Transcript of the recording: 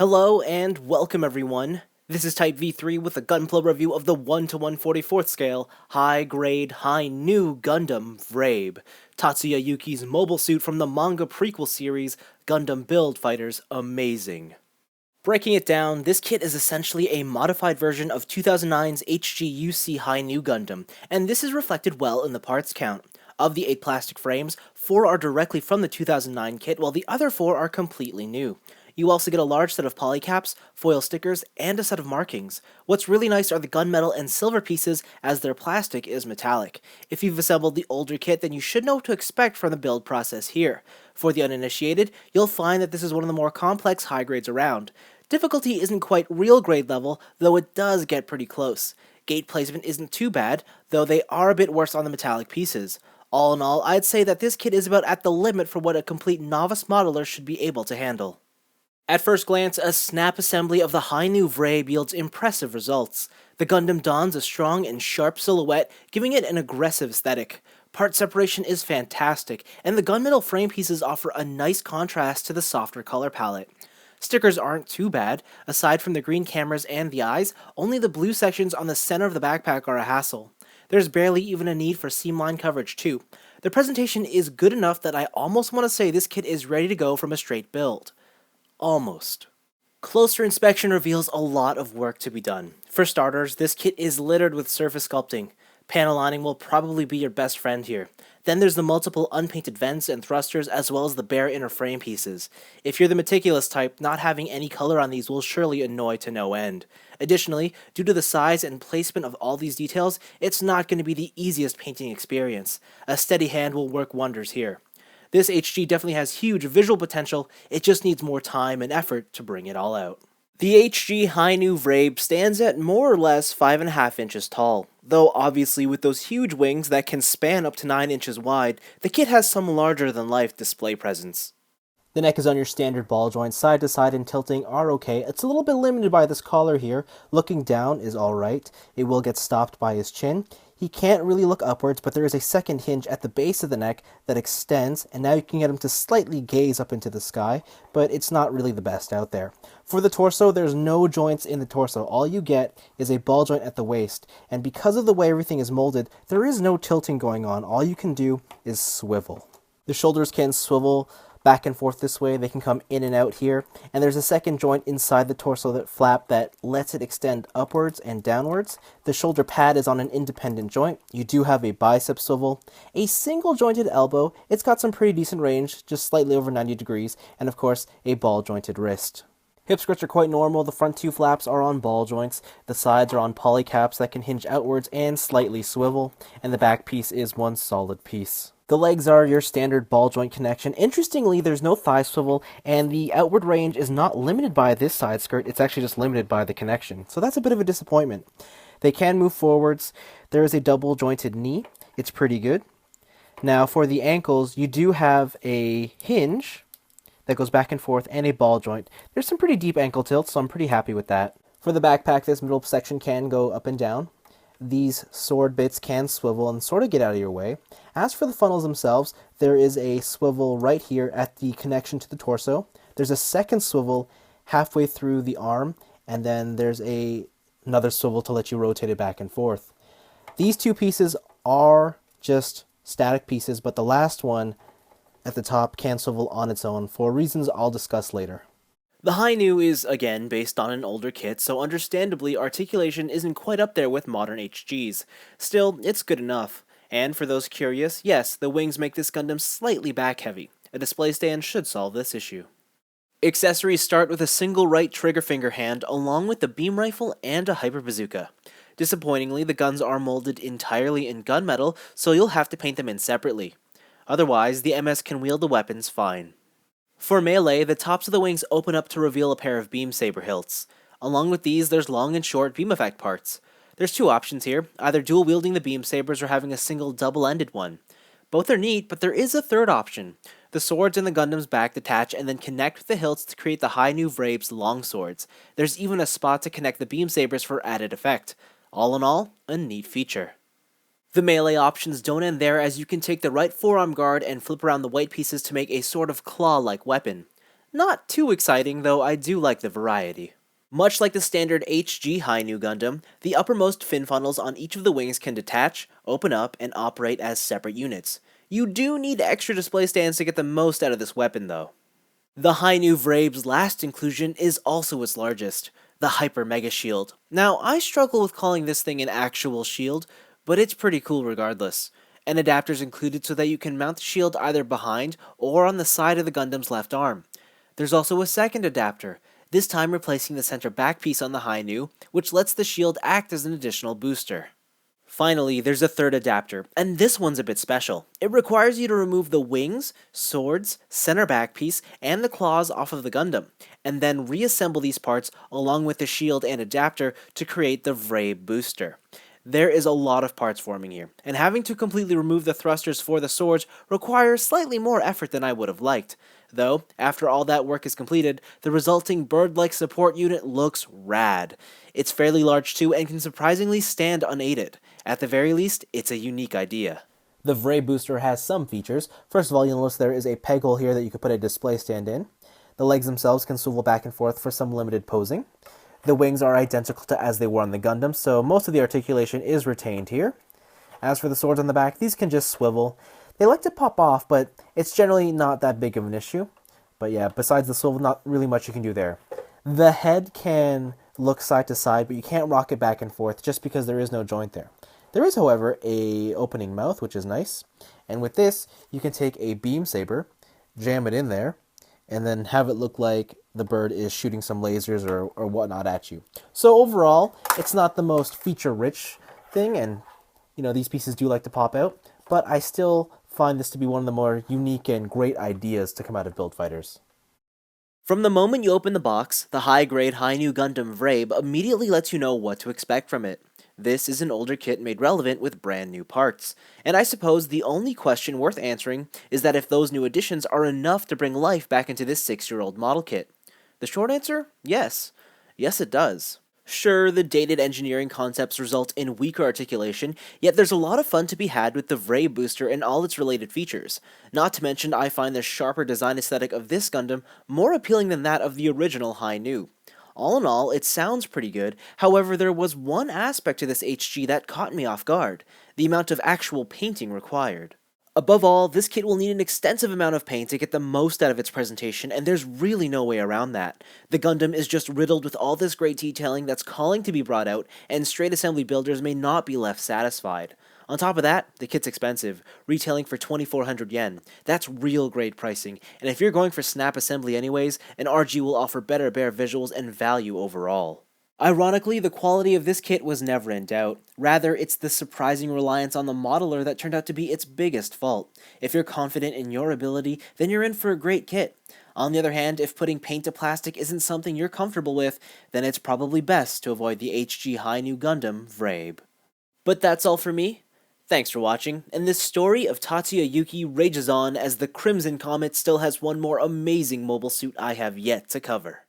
Hello and welcome everyone. This is Type V3 with a Gunpla review of the 1 to 1/44th scale, high-grade, high-new Gundam VRABE, Tatsuya Yuki's mobile suit from the Manga prequel series, Gundam Build Fighters Amazing. Breaking it down, this kit is essentially a modified version of 2009's HGUC High-New Gundam, and this is reflected well in the parts count. Of the 8 plastic frames, 4 are directly from the 2009 kit, while the other 4 are completely new. You also get a large set of polycaps, foil stickers, and a set of markings. What's really nice are the gunmetal and silver pieces, as their plastic is metallic. If you've assembled the older kit, then you should know what to expect from the build process here. For the uninitiated, you'll find that this is one of the more complex high grades around. Difficulty isn't quite real grade level, though it does get pretty close. Gate placement isn't too bad, though they are a bit worse on the metallic pieces. All in all, I'd say that this kit is about at the limit for what a complete novice modeler should be able to handle. At first glance, a snap assembly of the high-new VRABE yields impressive results. The Gundam dons a strong and sharp silhouette, giving it an aggressive aesthetic. Part separation is fantastic, and the gunmetal frame pieces offer a nice contrast to the softer color palette. Stickers aren't too bad. Aside from the green cameras and the eyes, only the blue sections on the center of the backpack are a hassle. There's barely even a need for seamline coverage too. The presentation is good enough that I almost want to say this kit is ready to go from a straight build. Almost. Closer inspection reveals a lot of work to be done. For starters, this kit is littered with surface sculpting. Panel lining will probably be your best friend here. Then there's the multiple unpainted vents and thrusters as well as the bare inner frame pieces. If you're the meticulous type, not having any color on these will surely annoy to no end. Additionally, due to the size and placement of all these details, it's not going to be the easiest painting experience. A steady hand will work wonders here. This HG definitely has huge visual potential, it just needs more time and effort to bring it all out. The HG High-New VRABE stands at more or less 5.5 inches tall, though obviously with those huge wings that can span up to 9 inches wide, the kit has some larger-than-life display presence. The neck is on your standard ball joints, side to side and tilting are okay. It's a little bit limited by this collar here. Looking down is alright. It will get stopped by his chin. He can't really look upwards, but there is a second hinge at the base of the neck that extends, and now you can get him to slightly gaze up into the sky, but it's not really the best out there. For the torso, there's no joints in the torso. All you get is a ball joint at the waist, and because of the way everything is molded, there is no tilting going on. All you can do is swivel. The shoulders can swivel back and forth this way, they can come in and out here, and there's a second joint inside the torso that flap that lets it extend upwards and downwards. The shoulder pad is on an independent joint. You do have a bicep swivel, a single jointed elbow, it's got some pretty decent range, just slightly over 90 degrees, and of course a ball jointed wrist. Hip skirts are quite normal, the front 2 flaps are on ball joints, the sides are on polycaps that can hinge outwards and slightly swivel, and the back piece is one solid piece. The legs are your standard ball joint connection. Interestingly, there's no thigh swivel, and the outward range is not limited by this side skirt, it's actually just limited by the connection. So that's a bit of a disappointment. They can move forwards. There is a double jointed knee. It's pretty good. Now for the ankles, you do have a hinge that goes back and forth and a ball joint. There's some pretty deep ankle tilts, so I'm pretty happy with that. For the backpack, this middle section can go up and down. These sword bits can swivel and sort of get out of your way. As for the funnels themselves, there is a swivel right here at the connection to the torso. There's a second swivel halfway through the arm, and then there's another swivel to let you rotate it back and forth. These 2 pieces are just static pieces, but the last one at the top can swivel on its own for reasons I'll discuss later. The High-New is, again, based on an older kit, so understandably articulation isn't quite up there with modern HGs. Still, it's good enough. And for those curious, yes, the wings make this Gundam slightly back-heavy. A display stand should solve this issue. Accessories start with a single right trigger finger hand, along with the beam rifle and a hyper bazooka. Disappointingly, the guns are molded entirely in gunmetal, so you'll have to paint them in separately. Otherwise, the MS can wield the weapons fine. For melee, the tops of the wings open up to reveal a pair of beam saber hilts. Along with these, there's long and short beam effect parts. There's 2 options here, either dual wielding the beam sabers or having a single double-ended one. Both are neat, but there is a third option. The swords in the Gundam's back detach and then connect with the hilts to create the High-New VRABE's long swords. There's even a spot to connect the beam sabers for added effect. All in all, a neat feature. The melee options don't end there, as you can take the right forearm guard and flip around the white pieces to make a sort of claw-like weapon. Not too exciting, though I do like the variety. Much like the standard HG High Nu Gundam, the uppermost fin funnels on each of the wings can detach, open up, and operate as separate units. You do need extra display stands to get the most out of this weapon, though. The High Nu VRABE's last inclusion is also its largest, the Hyper Mega Shield. Now, I struggle with calling this thing an actual shield, but it's pretty cool regardless. An adapter's included so that you can mount the shield either behind or on the side of the Gundam's left arm. There's also a second adapter, this time replacing the center back piece on the High Nu, which lets the shield act as an additional booster. Finally, there's a third adapter, and this one's a bit special. It requires you to remove the wings, swords, center back piece, and the claws off of the Gundam, and then reassemble these parts along with the shield and adapter to create the VRABE booster. There is a lot of parts forming here, and having to completely remove the thrusters for the swords requires slightly more effort than I would have liked. Though, after all that work is completed, the resulting bird-like support unit looks rad. It's fairly large too and can surprisingly stand unaided. At the very least, it's a unique idea. The VRABE booster has some features. First of all, you'll notice there is a peg hole here that you can put a display stand in. The legs themselves can swivel back and forth for some limited posing. The wings are identical to as they were on the Gundam, so most of the articulation is retained here. As for the swords on the back, these can just swivel. They like to pop off, but it's generally not that big of an issue. But yeah, besides the swivel, not really much you can do there. The head can look side to side, but you can't rock it back and forth just because there is no joint there. There is, however, a opening mouth, which is nice. And with this, you can take a beam saber, jam it in there, and then have it look like the bird is shooting some lasers or whatnot at you. So overall, it's not the most feature-rich thing, and these pieces do like to pop out, but I still find this to be one of the more unique and great ideas to come out of Build Fighters. From the moment you open the box, the high-grade High Nu Gundam VRABE immediately lets you know what to expect from it. This is an older kit made relevant with brand new parts, and I suppose the only question worth answering is that if those new additions are enough to bring life back into this 6-year-old model kit. The short answer? Yes. Yes, it does. Sure, the dated engineering concepts result in weaker articulation, yet there's a lot of fun to be had with the VRABE booster and all its related features. Not to mention, I find the sharper design aesthetic of this Gundam more appealing than that of the original High Nu. All in all, it sounds pretty good, however there was one aspect to this HG that caught me off guard, the amount of actual painting required. Above all, this kit will need an extensive amount of paint to get the most out of its presentation, and there's really no way around that. The Gundam is just riddled with all this great detailing that's calling to be brought out, and straight assembly builders may not be left satisfied. On top of that, the kit's expensive, retailing for 2,400 yen. That's real great pricing, and if you're going for snap assembly anyways, an RG will offer better bare visuals and value overall. Ironically, the quality of this kit was never in doubt. Rather, it's the surprising reliance on the modeler that turned out to be its biggest fault. If you're confident in your ability, then you're in for a great kit. On the other hand, if putting paint to plastic isn't something you're comfortable with, then it's probably best to avoid the HG High Nu Gundam VRABE. But that's all for me. Thanks for watching, and this story of Tatsuya Yuki rages on as the Crimson Comet still has one more amazing mobile suit I have yet to cover.